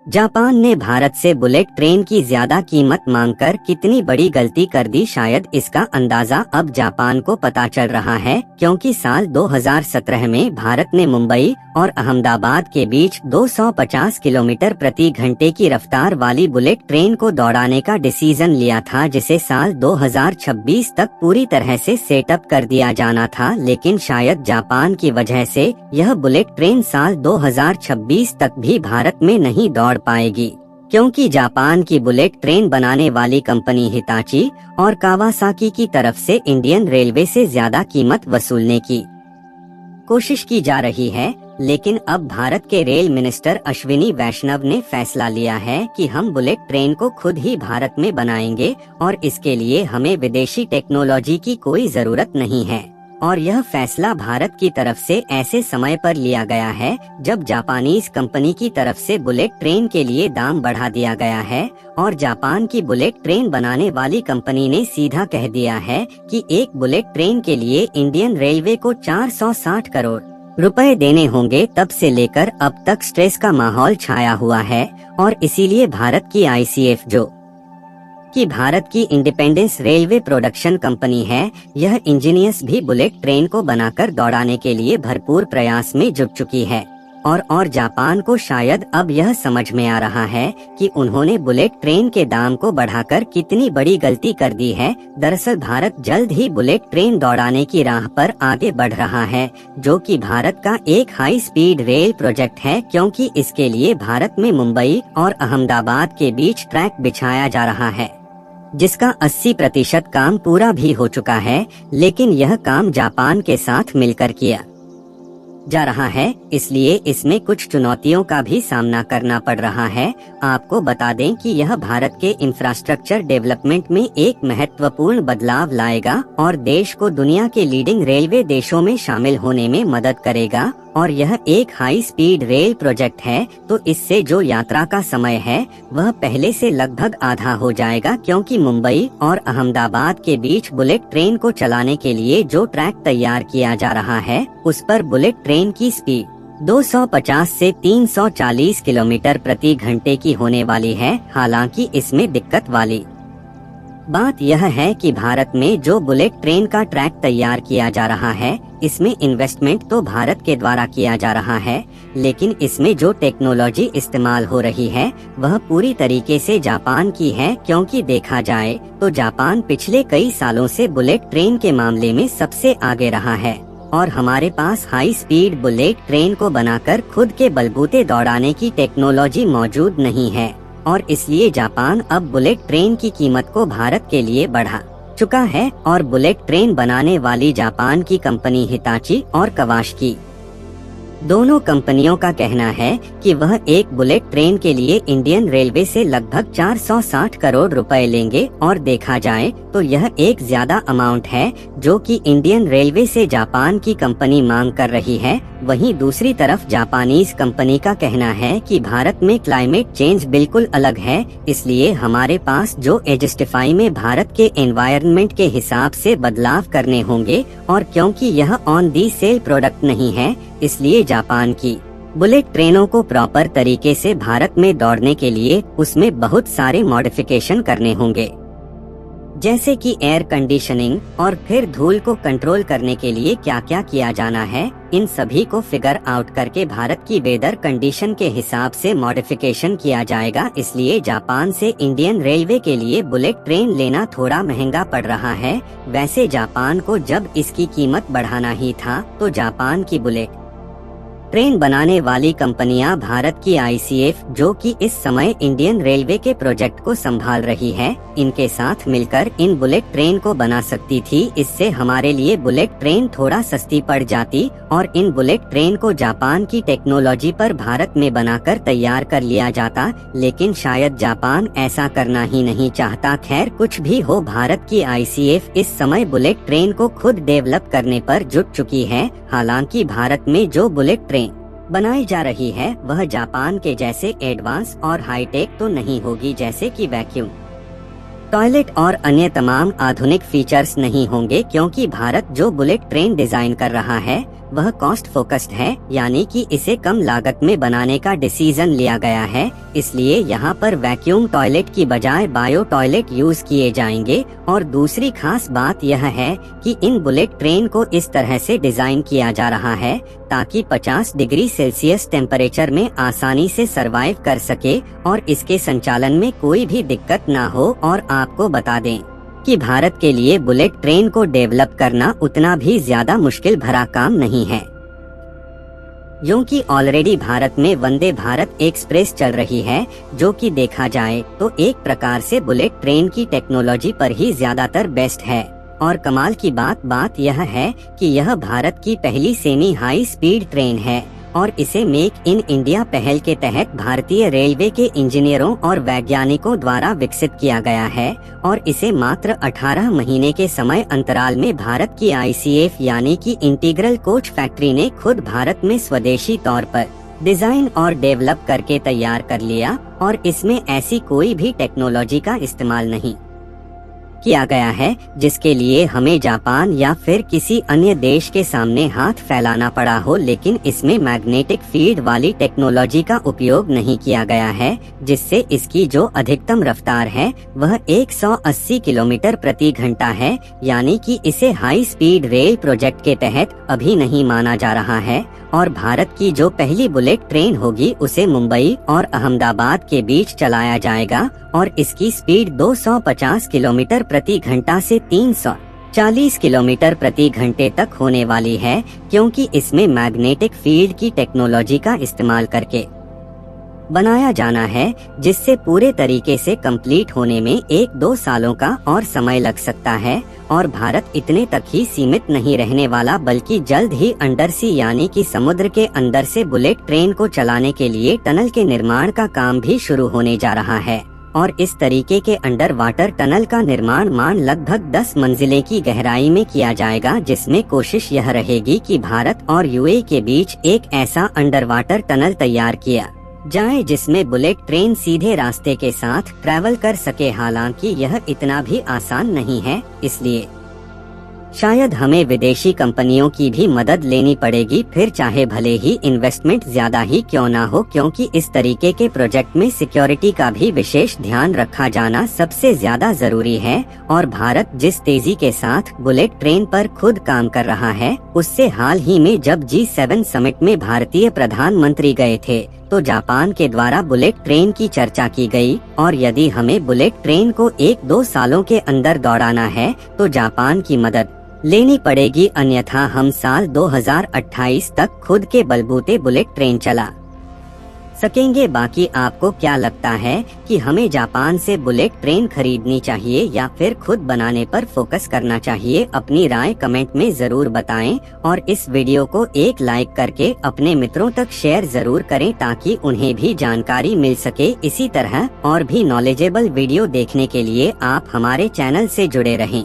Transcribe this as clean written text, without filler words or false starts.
Japan ने भारत से bullet train की ज्यादा कीमत मांगकर कितनी बड़ी गलती कर दी, शायद इसका अंदाजा अब जापान को पता चल रहा है, क्योंकि साल 2017 में भारत ने मुंबई और अहमदाबाद के बीच 250 किलोमीटर प्रति घंटे की रफ्तार वाली बुलेट ट्रेन को दौड़ाने का डिसीजन लिया था, जिसे साल 2026 तक पूरी तरह से सेटअप कर दिया जाना था। लेकिन शायद जापान की वजह से यह बुलेट ट्रेन साल 2026 तक भी भारत में नहीं दौड़ पाएगी, क्योंकि जापान की बुलेट ट्रेन बनाने वाली कंपनी हिताची और कावासाकी की तरफ से इंडियन रेलवे से ज्यादा कीमत वसूलने की कोशिश की जा रही है। लेकिन अब भारत के रेल मिनिस्टर अश्विनी वैष्णव ने फैसला लिया है कि हम बुलेट ट्रेन को खुद ही भारत में बनाएंगे और इसके लिए हमें विदेशी टेक्नोलॉजी की कोई जरूरत नहीं है। और यह फैसला भारत की तरफ से ऐसे समय पर लिया गया है जब जापानीज कंपनी की तरफ से बुलेट ट्रेन के लिए दाम बढ़ा दिया गया है और जापान की बुलेट ट्रेन बनाने वाली कंपनी ने सीधा कह दिया है कि एक बुलेट ट्रेन के लिए इंडियन रेलवे को 460 करोड़ रुपए देने होंगे। तब से लेकर अब तक स्ट्रेस का माहौल छाया हुआ है और इसीलिए भारत की आईसीएफ, जो कि भारत की इंडिपेंडेंस रेलवे प्रोडक्शन कंपनी है, यह इंजीनियर्स भी बुलेट ट्रेन को बनाकर दौड़ाने के लिए भरपूर प्रयास में जुट चुकी है। और जापान को शायद अब यह समझ में आ रहा है कि उन्होंने बुलेट ट्रेन के दाम को बढ़ाकर कितनी बड़ी गलती कर दी है। दरअसल भारत जल्द ही बुलेट ट्रेन दौड़ाने की राह पर आगे बढ़ रहा है, जो कि भारत का एक हाई स्पीड रेल प्रोजेक्ट है, क्योंकि इसके लिए भारत में मुंबई और अहमदाबाद के बीच ट्रैक बिछाया जा रहा है, जिसका 80% काम पूरा भी हो चुका है। लेकिन यह काम जापान के साथ मिलकर किया जा रहा है, इसलिए इसमें कुछ चुनौतियों का भी सामना करना पड़ रहा है। आपको बता दें कि यह भारत के इंफ्रास्ट्रक्चर डेवलपमेंट में एक महत्वपूर्ण बदलाव लाएगा और देश को दुनिया के लीडिंग रेलवे देशों में शामिल होने में मदद करेगा। और यह एक हाई स्पीड रेल प्रोजेक्ट है, तो इससे जो यात्रा का समय है वह पहले से लगभग आधा हो जाएगा, क्योंकि मुंबई और अहमदाबाद के बीच बुलेट ट्रेन को चलाने के लिए जो ट्रैक तैयार किया जा रहा है उस पर बुलेट ट्रेन की स्पीड 250 से 340 किलोमीटर प्रति घंटे की होने वाली है। हालांकि इसमें दिक्कत वाली बात यह है कि भारत में जो बुलेट ट्रेन का ट्रैक तैयार किया जा रहा है, इसमें इन्वेस्टमेंट तो भारत के द्वारा किया जा रहा है, लेकिन इसमें जो टेक्नोलॉजी इस्तेमाल हो रही है वह पूरी तरीके से जापान की है। क्योंकि देखा जाए तो जापान पिछले कई सालों से बुलेट ट्रेन के मामले में सबसे आगे रहा है और हमारे पास हाई स्पीड बुलेट ट्रेन को बनाकर खुद के बलबूते दौड़ाने की टेक्नोलॉजी मौजूद नहीं है। और इसलिए जापान अब बुलेट ट्रेन की कीमत को भारत के लिए बढ़ा चुका है और बुलेट ट्रेन बनाने वाली जापान की कंपनी हिताची और कवासाकी, दोनों कंपनियों का कहना है कि वह एक बुलेट ट्रेन के लिए इंडियन रेलवे से लगभग 460 करोड़ रुपए लेंगे। और देखा जाए तो यह एक ज्यादा अमाउंट है जो कि इंडियन रेलवे से जापान की कंपनी मांग कर रही है। वहीं दूसरी तरफ जापानीज कंपनी का कहना है कि भारत में क्लाइमेट चेंज बिल्कुल अलग है, इसलिए हमारे पास जो एडजस्टिफाई में भारत के एनवायरनमेंट के हिसाब से बदलाव करने होंगे। और क्योंकि यह ऑन दी सेल प्रोडक्ट नहीं है, इसलिए जापान की बुलेट ट्रेनों को प्रॉपर तरीके से भारत में दौड़ने के लिए उसमें बहुत सारे मॉडिफिकेशन करने होंगे, जैसे कि एयर कंडीशनिंग और फिर धूल को कंट्रोल करने के लिए क्या क्या किया जाना है। इन सभी को फिगर आउट करके भारत की वेदर कंडीशन के हिसाब से मॉडिफिकेशन किया जाएगा। इसलिए जापान से इंडियन रेलवे के लिए बुलेट ट्रेन लेना थोड़ा महंगा पड़ रहा है। वैसे जापान को जब इसकी कीमत बढ़ाना ही था तो जापान की बुलेट ट्रेन बनाने वाली कंपनियां भारत की आईसीएफ, जो कि इस समय इंडियन रेलवे के प्रोजेक्ट को संभाल रही है, इनके साथ मिलकर इन बुलेट ट्रेन को बना सकती थी। इससे हमारे लिए बुलेट ट्रेन थोड़ा सस्ती पड़ जाती और इन बुलेट ट्रेन को जापान की टेक्नोलॉजी पर भारत में बनाकर तैयार कर लिया जाता। लेकिन शायद जापान ऐसा करना ही नहीं चाहता। खैर कुछ भी हो, भारत की आईसीएफ इस समय बुलेट ट्रेन को खुद डेवलप करने पर जुट चुकी है। हालांकि भारत में जो बुलेट ट्रेन बनाई जा रही है वह जापान के जैसे एडवांस और हाईटेक तो नहीं होगी, जैसे कि वैक्यूम टॉयलेट और अन्य तमाम आधुनिक फीचर्स नहीं होंगे, क्योंकि भारत जो बुलेट ट्रेन डिजाइन कर रहा है वह कॉस्ट फोकस्ड है, यानी कि इसे कम लागत में बनाने का डिसीजन लिया गया है। इसलिए यहाँ पर वैक्यूम टॉयलेट की बजाय बायो टॉयलेट यूज किए जाएंगे। और दूसरी खास बात यह है कि इन बुलेट ट्रेन को इस तरह से डिजाइन किया जा रहा है ताकि 50 डिग्री सेल्सियस टेम्परेचर में आसानी से सरवाइव कर सके और इसके संचालन में कोई भी दिक्कत ना हो। और आपको बता दें कि भारत के लिए बुलेट ट्रेन को डेवलप करना उतना भी ज्यादा मुश्किल भरा काम नहीं है, क्योंकि ऑलरेडी भारत में वंदे भारत एक्सप्रेस चल रही है, जो कि देखा जाए तो एक प्रकार से बुलेट ट्रेन की टेक्नोलॉजी पर ही ज्यादातर बेस्ट है। और कमाल की बात यह है कि यह भारत की पहली सेमी हाई स्पीड ट्रेन है और इसे मेक इन इंडिया पहल के तहत भारतीय रेलवे के इंजीनियरों और वैज्ञानिकों द्वारा विकसित किया गया है। और इसे मात्र 18 महीने के समय अंतराल में भारत की ICF यानी कि इंटीग्रल कोच फैक्ट्री ने खुद भारत में स्वदेशी तौर पर डिजाइन और डेवलप करके तैयार कर लिया और इसमें ऐसी कोई भी टेक्नोलॉजी का इस्तेमाल नहीं किया गया है जिसके लिए हमें जापान या फिर किसी अन्य देश के सामने हाथ फैलाना पड़ा हो। लेकिन इसमें मैग्नेटिक फील्ड वाली टेक्नोलॉजी का उपयोग नहीं किया गया है, जिससे इसकी जो अधिकतम रफ्तार है वह 180 किलोमीटर प्रति घंटा है, यानी कि इसे हाई स्पीड रेल प्रोजेक्ट के तहत अभी नहीं माना जा रहा है। और भारत की जो पहली बुलेट ट्रेन होगी उसे मुंबई और अहमदाबाद के बीच चलाया जाएगा और इसकी स्पीड 250 किलोमीटर प्रति घंटा से 340 किलोमीटर प्रति घंटे तक होने वाली है, क्योंकि इसमें मैग्नेटिक फील्ड की टेक्नोलॉजी का इस्तेमाल करके बनाया जाना है, जिससे पूरे तरीके से कंप्लीट होने में 1-2 सालों का और समय लग सकता है। और भारत इतने तक ही सीमित नहीं रहने वाला, बल्कि जल्द ही अंडर सी यानी कि समुद्र के अंदर से बुलेट ट्रेन को चलाने के लिए टनल के निर्माण का काम भी शुरू होने जा रहा है। और इस तरीके के अंडर वाटर टनल का निर्माण लगभग 10 मंजिलें की गहराई में किया जाएगा, जिसमें कोशिश यह रहेगी कि भारत और UAE के बीच एक ऐसा अंडर वाटर टनल तैयार किया जाए जिसमें बुलेट ट्रेन सीधे रास्ते के साथ ट्रैवल कर सके। हालांकि यह इतना भी आसान नहीं है, इसलिए शायद हमें विदेशी कंपनियों की भी मदद लेनी पड़ेगी, फिर चाहे भले ही इन्वेस्टमेंट ज्यादा ही क्यों ना हो, क्योंकि इस तरीके के प्रोजेक्ट में सिक्योरिटी का भी विशेष ध्यान रखा जाना सबसे ज्यादा जरूरी है। और भारत जिस तेजी के साथ बुलेट ट्रेन पर खुद काम कर रहा है, उससे हाल ही में जब G7 समिट में भारतीय प्रधानमंत्री गए थे तो जापान के द्वारा बुलेट ट्रेन की चर्चा की गई। और यदि हमें बुलेट ट्रेन को 1-2 सालों के अंदर दौड़ाना है तो जापान की मदद लेनी पड़ेगी, अन्यथा हम साल 2028 तक खुद के बलबूते बुलेट ट्रेन चला सकेंगे। बाकी आपको क्या लगता है कि हमें जापान से बुलेट ट्रेन खरीदनी चाहिए या फिर खुद बनाने पर फोकस करना चाहिए? अपनी राय कमेंट में जरूर बताएं और इस वीडियो को एक लाइक करके अपने मित्रों तक शेयर जरूर करें ताकि उन्हें भी जानकारी मिल सके। इसी तरह और भी नॉलेजेबल वीडियो देखने के लिए आप हमारे चैनल से जुड़े रहें।